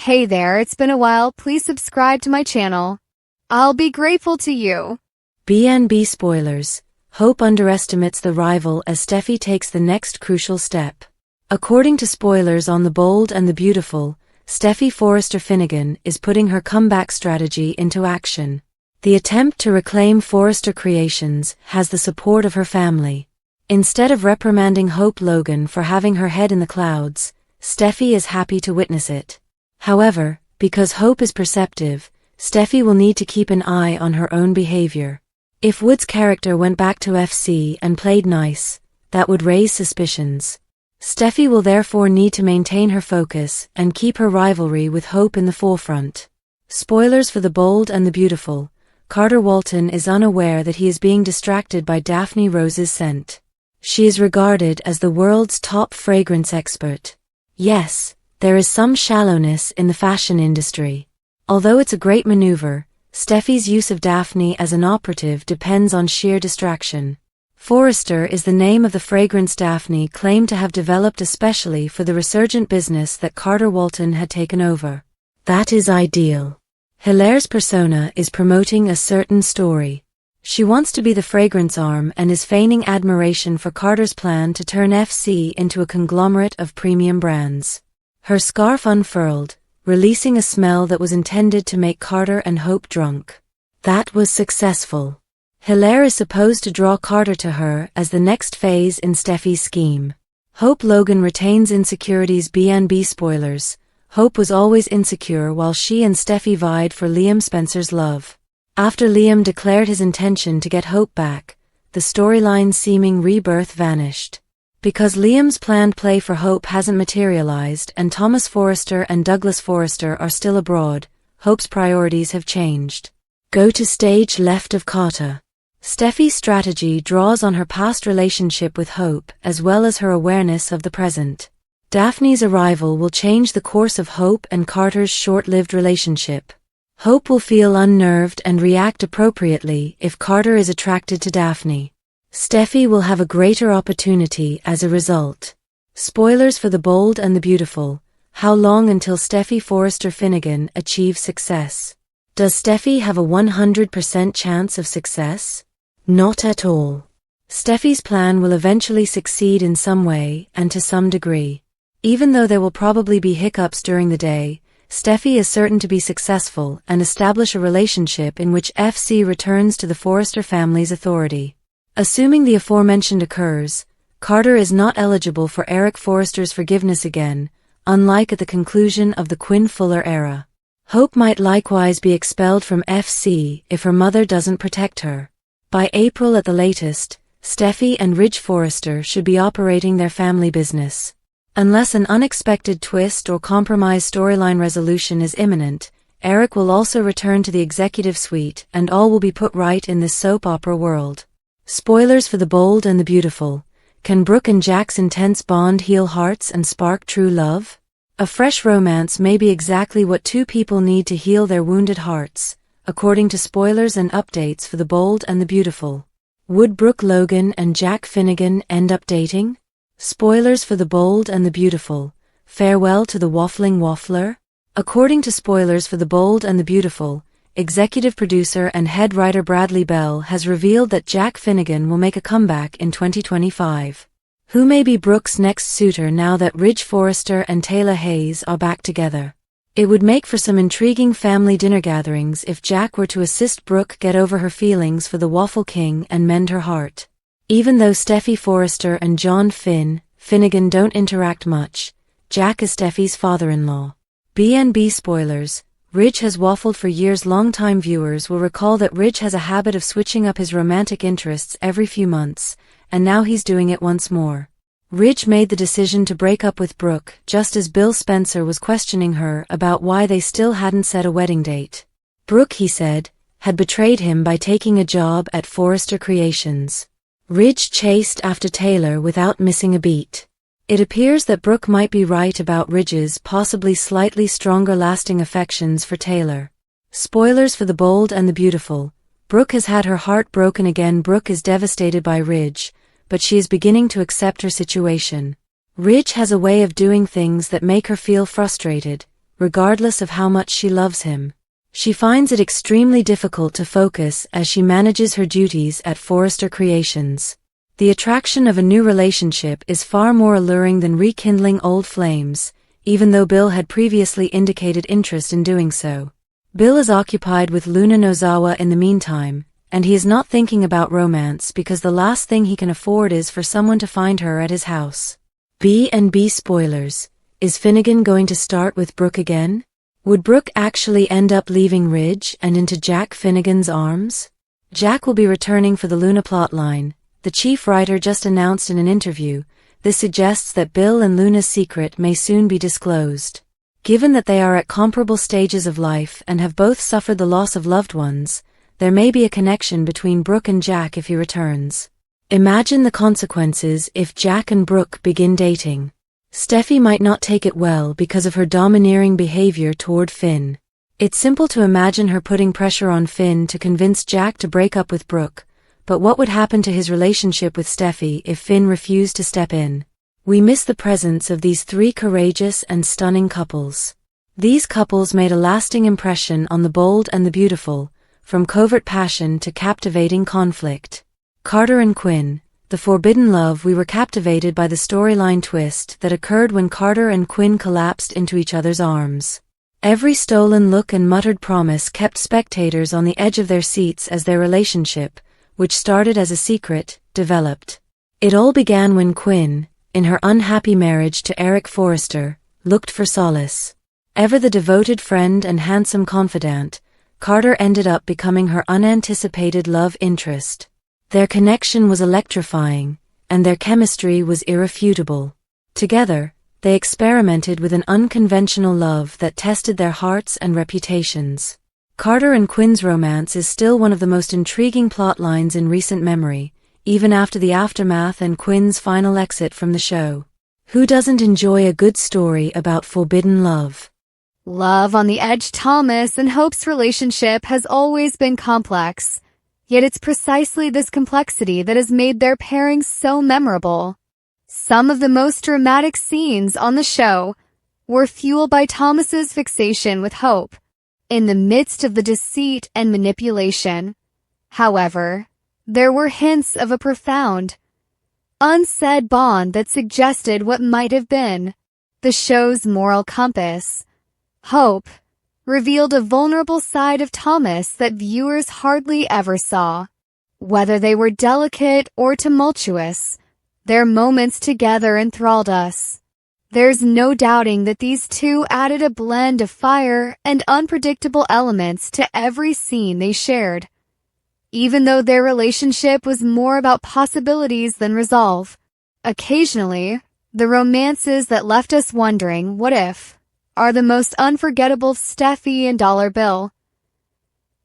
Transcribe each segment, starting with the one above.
Hey there, it's been a while. Please subscribe to my channel. I'll be grateful to you. B&B spoilers. Hope underestimates the rival as Steffy takes the next crucial step. According to spoilers on The Bold and the Beautiful, Steffy Forrester Finnegan is putting her comeback strategy into action. The attempt to reclaim Forrester Creations has the support of her family. Instead of reprimanding Hope Logan for having her head in the clouds, Steffy is happy to witness it. However, because Hope is perceptive, Steffy will need to keep an eye on her own behavior. If Wood's character went back to FC and played nice, that would raise suspicions. Steffy will therefore need to maintain her focus and keep her rivalry with Hope in the forefront. Spoilers for The Bold and the Beautiful. Carter Walton is unaware that he is being distracted by Daphne Rose's scent. She is regarded as the world's top fragrance expert. Yes, there is some shallowness in the fashion industry. Although it's a great maneuver, Steffy's use of Daphne as an operative depends on sheer distraction. Forrester is the name of the fragrance Daphne claimed to have developed especially for the resurgent business that Carter Walton had taken over. That is ideal. Hilaire's persona is promoting a certain story. She wants to be the fragrance arm and is feigning admiration for Carter's plan to turn FC into a conglomerate of premium brands. Her scarf unfurled, releasing a smell that was intended to make Carter and Hope drunk. That was successful. Hilaire is supposed to draw Carter to her as the next phase in Steffy's scheme. Hope Logan retains insecurities. B&B spoilers. Hope was always insecure while she and Steffy vied for Liam Spencer's love. After Liam declared his intention to get Hope back, the storyline's seeming rebirth vanished. Because Liam's planned play for Hope hasn't materialized and Thomas Forrester and Douglas Forrester are still abroad, Hope's priorities have changed. Go to stage left of Carter. Steffy's strategy draws on her past relationship with Hope as well as her awareness of the present. Daphne's arrival will change the course of Hope and Carter's short-lived relationship. Hope will feel unnerved and react appropriately if Carter is attracted to Daphne. Steffy will have a greater opportunity as a result. Spoilers for The Bold and the Beautiful. How long until Steffy Forrester Finnegan achieves success? Does Steffy have a 100% chance of success? Not at all. Steffy's plan will eventually succeed in some way and to some degree. Even though there will probably be hiccups during the day, Steffy is certain to be successful and establish a relationship in which FC returns to the Forrester family's authority. Assuming the aforementioned occurs, Carter is not eligible for Eric Forrester's forgiveness again, unlike at the conclusion of the Quinn Fuller era. Hope might likewise be expelled from FC if her mother doesn't protect her. By April at the latest, Steffy and Ridge Forrester should be operating their family business. Unless an unexpected twist or compromise storyline resolution is imminent, Eric will also return to the executive suite and all will be put right in this soap opera world. Spoilers for The Bold and the Beautiful. Can Brooke and Jack's intense bond heal hearts and spark true love? A fresh romance may be exactly what two people need to heal their wounded hearts, according to spoilers and updates for The Bold and the Beautiful. Would Brooke Logan and Jack Finnegan end up dating? Spoilers for The Bold and the Beautiful. Farewell to the waffling waffler? According to spoilers for The Bold and the Beautiful, executive producer and head writer Bradley Bell has revealed that Jack Finnegan will make a comeback in 2025. Who may be Brooke's next suitor now that Ridge Forrester and Taylor Hayes are back together? It would make for some intriguing family dinner gatherings if Jack were to assist Brooke get over her feelings for the Waffle King and mend her heart. Even though Steffy Forrester and John Finnegan don't interact much, Jack is Steffy's father-in-law. B&B spoilers. Ridge has waffled for years. Longtime viewers will recall that Ridge has a habit of switching up his romantic interests every few months, and now he's doing it once more. Ridge made the decision to break up with Brooke just as Bill Spencer was questioning her about why they still hadn't set a wedding date. Brooke, he said, had betrayed him by taking a job at Forrester Creations. Ridge chased after Taylor without missing a beat. It appears that Brooke might be right about Ridge's possibly slightly stronger lasting affections for Taylor. Spoilers for The Bold and the Beautiful. Brooke has had her heart broken again. Brooke is devastated by Ridge, but she is beginning to accept her situation. Ridge has a way of doing things that make her feel frustrated, regardless of how much she loves him. She finds it extremely difficult to focus as she manages her duties at Forrester Creations. The attraction of a new relationship is far more alluring than rekindling old flames, even though Bill had previously indicated interest in doing so. Bill is occupied with Luna Nozawa in the meantime, and he is not thinking about romance because the last thing he can afford is for someone to find her at his house. B&B spoilers. Is Finnegan going to start with Brooke again? Would Brooke actually end up leaving Ridge and into Jack Finnegan's arms? Jack will be returning for the Luna plotline, the chief writer just announced in an interview. This suggests that Bill and Luna's secret may soon be disclosed. Given that they are at comparable stages of life and have both suffered the loss of loved ones, there may be a connection between Brooke and Jack if he returns. Imagine the consequences if Jack and Brooke begin dating. Steffy might not take it well because of her domineering behavior toward Finn. It's simple to imagine her putting pressure on Finn to convince Jack to break up with Brooke, but what would happen to his relationship with Steffy if Finn refused to step in? We miss the presence of these three courageous and stunning couples. These couples made a lasting impression on the bold and the beautiful, from covert passion to captivating conflict. Carter and Quinn, the forbidden love. We were captivated by the storyline twist that occurred when Carter and Quinn collapsed into each other's arms. Every stolen look and muttered promise kept spectators on the edge of their seats as their relationship, which started as a secret, developed. It all began when Quinn, in her unhappy marriage to Eric Forrester, looked for solace. Ever the devoted friend and handsome confidant, Carter ended up becoming her unanticipated love interest. Their connection was electrifying, and their chemistry was irrefutable. Together, they experimented with an unconventional love that tested their hearts and reputations. Carter and Quinn's romance is still one of the most intriguing plot lines in recent memory, even after the aftermath and Quinn's final exit from the show. Who doesn't enjoy a good story about forbidden love? Love on the Edge. Thomas and Hope's relationship has always been complex, yet it's precisely this complexity that has made their pairing so memorable. Some of the most dramatic scenes on the show were fueled by Thomas's fixation with Hope, in the midst of the deceit and manipulation. However, there were hints of a profound, unsaid bond that suggested what might have been. The show's moral compass, Hope, revealed a vulnerable side of Thomas that viewers hardly ever saw. Whether they were delicate or tumultuous, their moments together enthralled us. There's no doubting that these two added a blend of fire and unpredictable elements to every scene they shared. Even though their relationship was more about possibilities than resolve, occasionally, the romances that left us wondering what if are the most unforgettable. Steffy and Dollar Bill.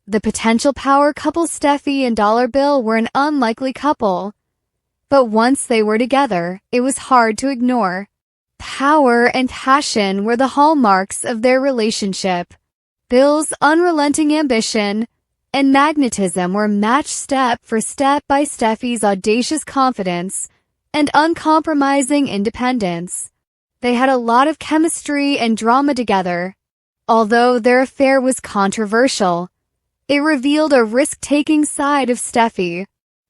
The potential power couple Steffy and Dollar Bill were an unlikely couple, but once they were together, it was hard to ignore. Power and passion were the hallmarks of their relationship. Bill's unrelenting ambition and magnetism were matched step for step by Steffy's audacious confidence and uncompromising independence. They had a lot of chemistry and drama together. Although their affair was controversial, it revealed a risk-taking side of Steffy.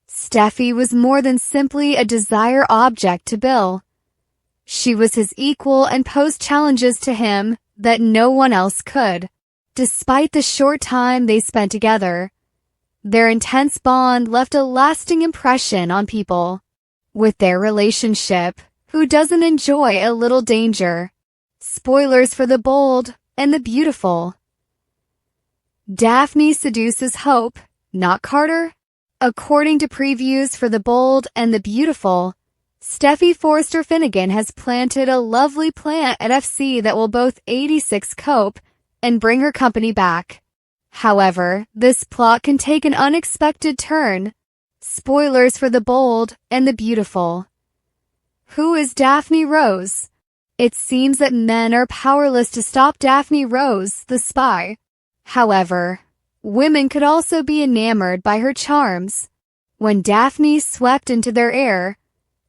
Steffy was more than simply a desire object to Bill. She was his equal and posed challenges to him that no one else could. Despite the short time they spent together, their intense bond left a lasting impression on people. With their relationship, who doesn't enjoy a little danger? Spoilers for the bold and the beautiful. Daphne seduces Hope, not Carter. According to previews for the bold and the beautiful, Steffy Forrester Finnegan has planted a lovely plant at FC that will both 86 Hope and bring her company back. However, this plot can take an unexpected turn. Spoilers for the bold and the beautiful. Who is Daphne Rose? It seems that men are powerless to stop Daphne Rose, the spy. However, women could also be enamored by her charms. When Daphne swept into their air,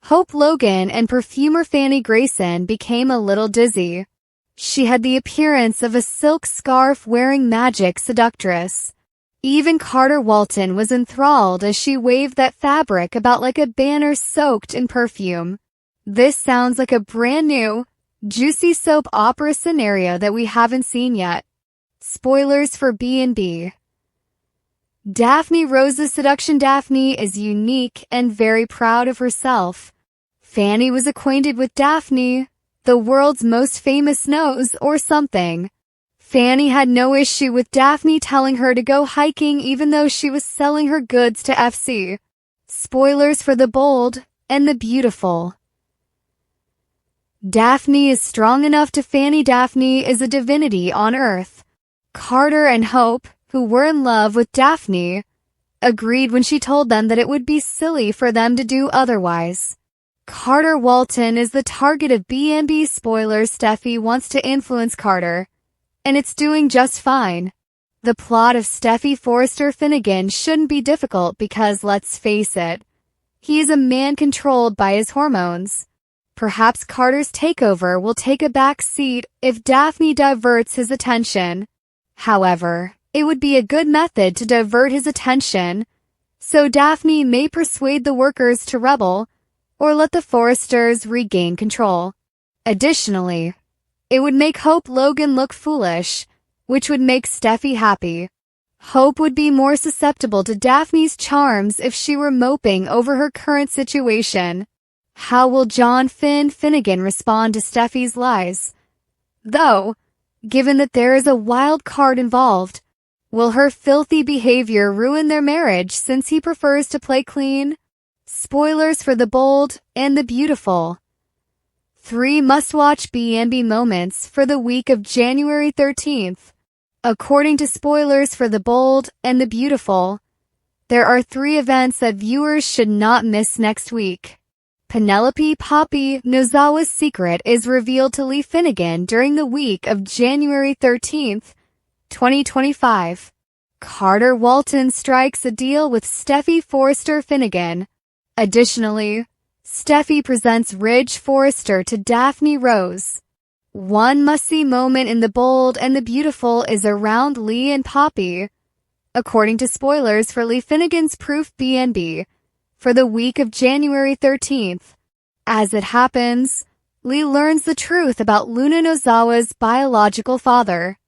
Hope Logan and perfumer Fanny Grayson became a little dizzy. She had the appearance of a silk scarf-wearing magic seductress. Even Carter Walton was enthralled as she waved that fabric about like a banner soaked in perfume. This sounds like a brand new, juicy soap opera scenario that we haven't seen yet. Spoilers for B&B. Daphne Rose's seduction. Daphne is unique and very proud of herself. Fanny was acquainted with Daphne, the world's most famous nose or something. Fanny had no issue with Daphne telling her to go hiking even though she was selling her goods to FC. Spoilers for the bold and the beautiful. Daphne is strong enough to Fanny. Daphne is a divinity on Earth. Carter and Hope, who were in love with Daphne, agreed when she told them that it would be silly for them to do otherwise. Carter Walton is the target of B&B. Spoilers. Steffy wants to influence Carter, and it's doing just fine. The plot of Steffy Forrester Finnegan shouldn't be difficult because, let's face it, he is a man controlled by his hormones. Perhaps Carter's takeover will take a back seat if Daphne diverts his attention. However, it would be a good method to divert his attention, so Daphne may persuade the workers to rebel or let the Forresters regain control. Additionally, it would make Hope Logan look foolish, which would make Steffy happy. Hope would be more susceptible to Daphne's charms if she were moping over her current situation. How will John Finnegan respond to Steffy's lies? Though, given that there is a wild card involved, will her filthy behavior ruin their marriage since he prefers to play clean? Spoilers for the bold and the beautiful. 3 must-watch B&B moments for the week of January 13th. According to Spoilers for the Bold and the Beautiful, there are 3 events that viewers should not miss next week. Penelope Poppy Nozawa's secret is revealed to Lee Finnegan during the week of January 13th, 2025. Carter Walton strikes a deal with Steffy Forrester Finnegan. Additionally, Steffy presents Ridge Forrester to Daphne Rose. One must-see moment in the bold and the beautiful is around Lee and Poppy. According to Spoilers for Lee Finnegan's Proof B&B, for the week of January 13th. As it happens, Lee learns the truth about Luna Nozawa's biological father.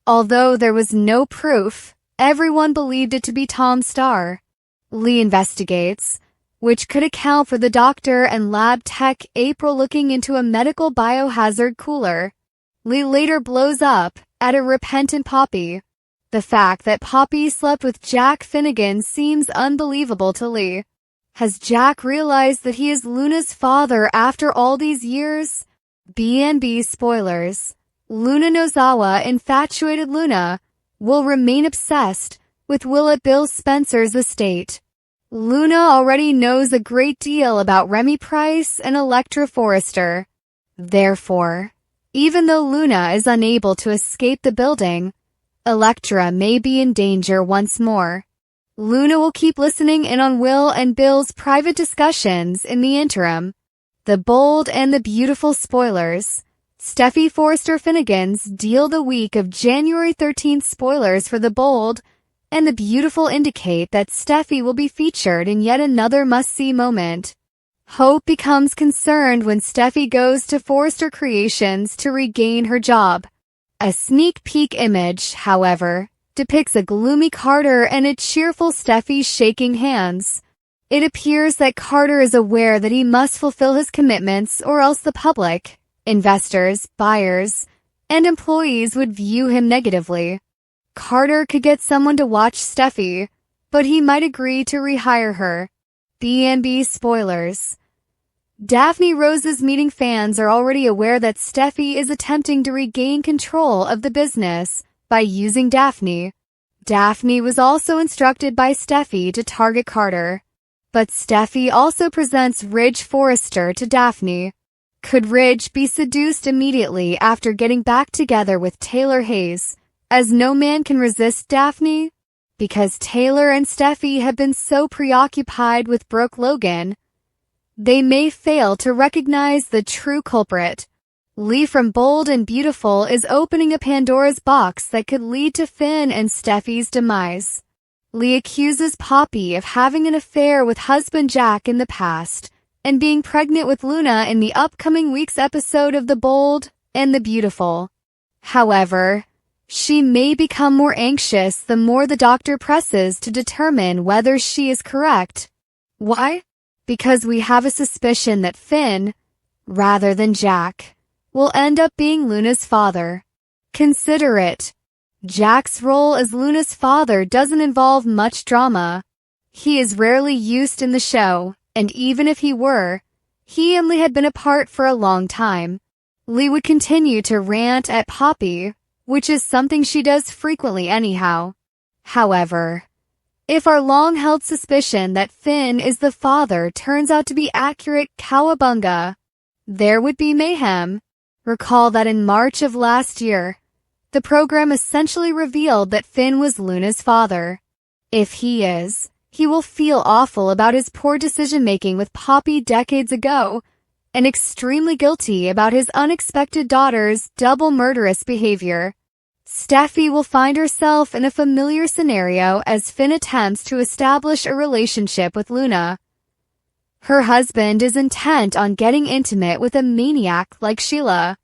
Although there was no proof, everyone believed it to be Tom Starr. Lee investigates, which could account for the doctor and lab tech April looking into a medical biohazard cooler. Lee later blows up at a repentant Poppy. The fact that Poppy slept with Jack Finnegan seems unbelievable to Lee. Has Jack realized that he is Luna's father after all these years? B&B spoilers. Luna Nozawa, infatuated Luna, will remain obsessed with Will at Bill Spencer's estate. Luna already knows a great deal about Remy Price and Electra Forrester. Therefore, even though Luna is unable to escape the building, Electra may be in danger once more. Luna will keep listening in on Will and Bill's private discussions in the interim. The bold and the beautiful spoilers. Steffy Forrester Finnegan's deal the week of January 13th. Spoilers for the bold and the beautiful indicate that Steffy will be featured in yet another must-see moment. Hope becomes concerned when Steffy goes to Forrester Creations to regain her job. A sneak peek image, however, depicts a gloomy Carter and a cheerful Steffy shaking hands. It appears that Carter is aware that he must fulfill his commitments or else the public, investors, buyers, and employees would view him negatively. Carter could get someone to watch Steffy, but he might agree to rehire her. B&B spoilers. Daphne Rose's meeting fans are already aware that Steffy is attempting to regain control of the business by using Daphne. Daphne was also instructed by Steffy to target Carter. But Steffy also presents Ridge Forrester to Daphne. Could Ridge be seduced immediately after getting back together with Taylor Hayes, as no man can resist Daphne? Because Taylor and Steffy have been so preoccupied with Hope Logan, they may fail to recognize the true culprit. Lee from Bold and Beautiful is opening a Pandora's box that could lead to Finn and Steffi's demise. Lee accuses Poppy of having an affair with husband Jack in the past and being pregnant with Luna in the upcoming week's episode of The Bold and the Beautiful. However, she may become more anxious the more the doctor presses to determine whether she is correct. Why? Because we have a suspicion that Finn, rather than Jack, will end up being Luna's father. Consider it. Jack's role as Luna's father doesn't involve much drama. He is rarely used in the show, and even if he were, he and Lee had been apart for a long time. Lee would continue to rant at Poppy, which is something she does frequently anyhow. However, if our long-held suspicion that Finn is the father turns out to be accurate, cowabunga, there would be mayhem. Recall that in March of last year, the program essentially revealed that Finn was Luna's father. If he is, he will feel awful about his poor decision-making with Poppy decades ago, and extremely guilty about his unexpected daughter's double murderous behavior. Steffi will find herself in a familiar scenario as Finn attempts to establish a relationship with Luna. Her husband is intent on getting intimate with a maniac like Sheila.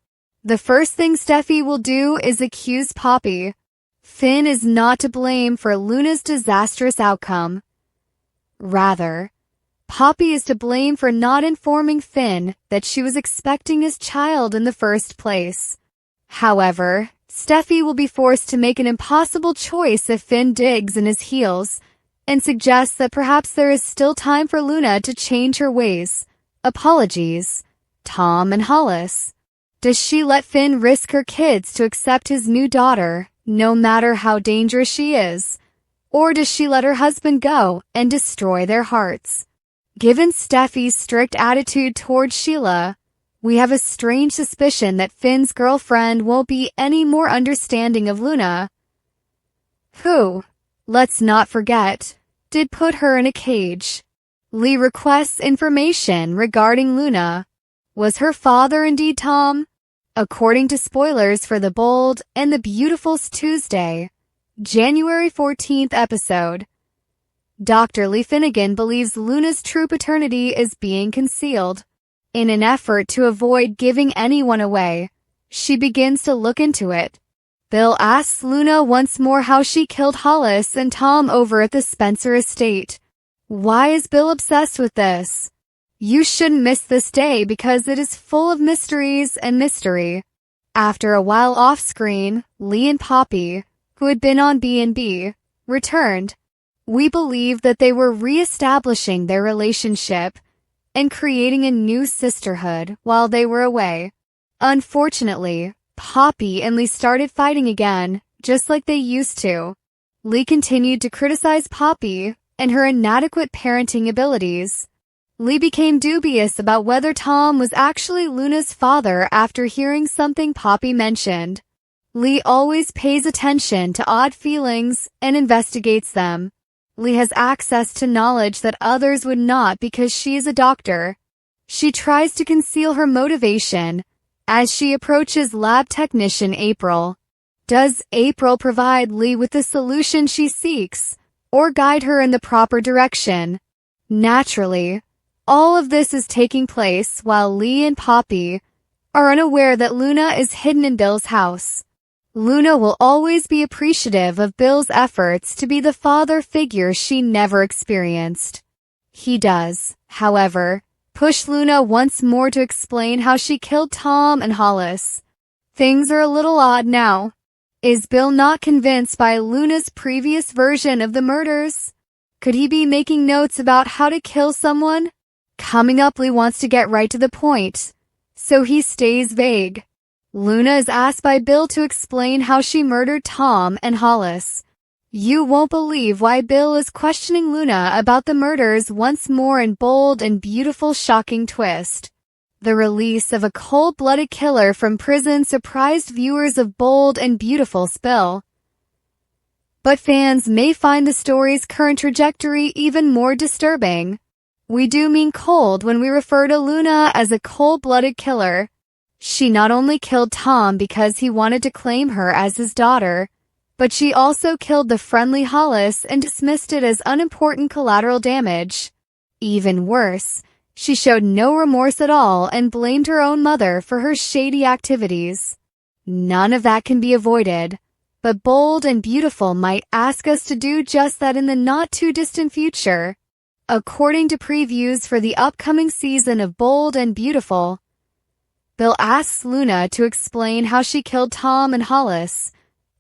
The first thing Steffi will do is accuse Poppy. Finn is not to blame for Luna's disastrous outcome. Rather, Poppy is to blame for not informing Finn that she was expecting his child in the first place. However, Steffi will be forced to make an impossible choice if Finn digs in his heels and suggests that perhaps there is still time for Luna to change her ways. Apologies, Tom and Hollis. Does she let Finn risk her kids to accept his new daughter, no matter how dangerous she is? Or does she let her husband go and destroy their hearts? Given Steffi's strict attitude toward Sheila, we have a strange suspicion that Finn's girlfriend won't be any more understanding of Luna, who, let's not forget, did put her in a cage. Lee requests information regarding Luna. Was her father indeed Tom? According to spoilers for The Bold and the Beautiful's Tuesday, January 14th episode, Dr. Lee Finnegan believes Luna's true paternity is being concealed. In an effort to avoid giving anyone away, she begins to look into it. Bill asks Luna once more how she killed Hollis and Tom over at the Spencer estate. Why is Bill obsessed with this? You shouldn't miss this day because it is full of mysteries and mystery. After a while off-screen, Lee and Poppy, who had been on B&B, returned. We believe that they were re-establishing their relationship and creating a new sisterhood while they were away. Unfortunately, Poppy and Lee started fighting again, just like they used to. Lee continued to criticize Poppy and her inadequate parenting abilities. Lee became dubious about whether Tom was actually Luna's father after hearing something Poppy mentioned. Lee always pays attention to odd feelings and investigates them. Lee has access to knowledge that others would not because she is a doctor. She tries to conceal her motivation as she approaches lab technician April. Does April provide Lee with the solution she seeks or guide her in the proper direction? Naturally, all of this is taking place while Lee and Poppy are unaware that Luna is hidden in Bill's house. Luna will always be appreciative of Bill's efforts to be the father figure she never experienced. He does, however, push Luna once more to explain how she killed Tom and Hollis. Things are a little odd now. Is Bill not convinced by Luna's previous version of the murders? Could he be making notes about how to kill someone? Coming up, Lee wants to get right to the point, so he stays vague. Luna is asked by Bill to explain how she murdered Tom and Hollis. You won't believe why Bill is questioning Luna about the murders once more in bold and beautiful shocking twist. The release of a cold-blooded killer from prison surprised viewers of Bold and Beautiful spill. But fans may find the story's current trajectory even more disturbing. We do mean cold when we refer to Luna as a cold-blooded killer. She not only killed Tom because he wanted to claim her as his daughter, but she also killed the friendly Hollis and dismissed it as unimportant collateral damage. Even worse, she showed no remorse at all and blamed her own mother for her shady activities. None of that can be avoided, but Bold and Beautiful might ask us to do just that in the not-too-distant future. According to previews for the upcoming season of Bold and Beautiful, Bill asks Luna to explain how she killed Tom and Hollis,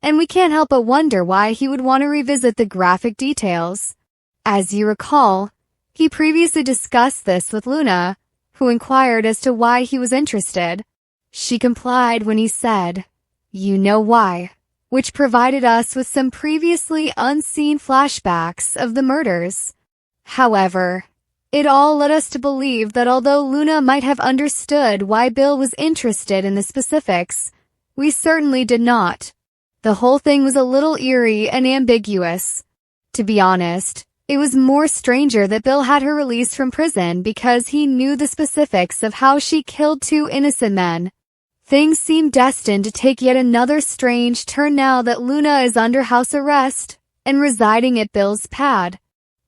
and we can't help but wonder why he would want to revisit the graphic details. As you recall, he previously discussed this with Luna, who inquired as to why he was interested. She complied when he said, "You know why," which provided us with some previously unseen flashbacks of the murders. However, it all led us to believe that although Luna might have understood why Bill was interested in the specifics, we certainly did not. The whole thing was a little eerie and ambiguous. To be honest, it was more stranger that Bill had her released from prison because he knew the specifics of how she killed two innocent men. Things seem destined to take yet another strange turn now that Luna is under house arrest and residing at Bill's pad.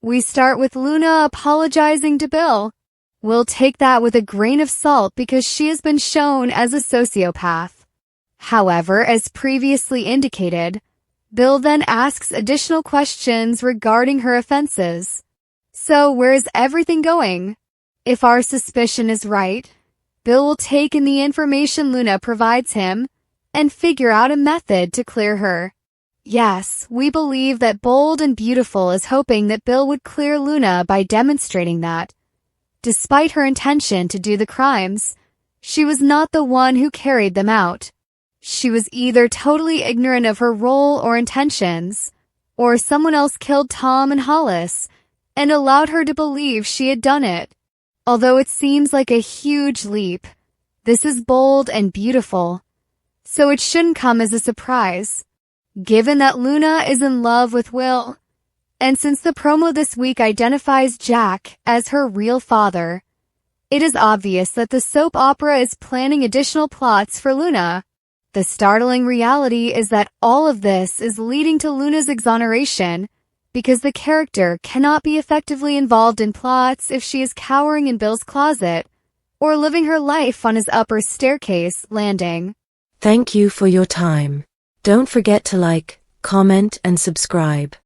We start with Luna apologizing to Bill. We'll take that with a grain of salt because she has been shown as a sociopath. However, as previously indicated, Bill then asks additional questions regarding her offenses. So where is everything going? If our suspicion is right, Bill will take in the information Luna provides him and figure out a method to clear her. Yes, we believe that Bold and Beautiful is hoping that Bill would clear Luna by demonstrating that, despite her intention to do the crimes, she was not the one who carried them out. She was either totally ignorant of her role or intentions, or someone else killed Tom and Hollis and allowed her to believe she had done it. Although it seems like a huge leap, this is Bold and Beautiful, so it shouldn't come as a surprise. Given that Luna is in love with Will, and since the promo this week identifies Jack as her real father, it is obvious that the soap opera is planning additional plots for Luna. The startling reality is that all of this is leading to Luna's exoneration because the character cannot be effectively involved in plots if she is cowering in Bill's closet or living her life on his upper staircase landing. Thank you for your time. Don't forget to like, comment, and subscribe.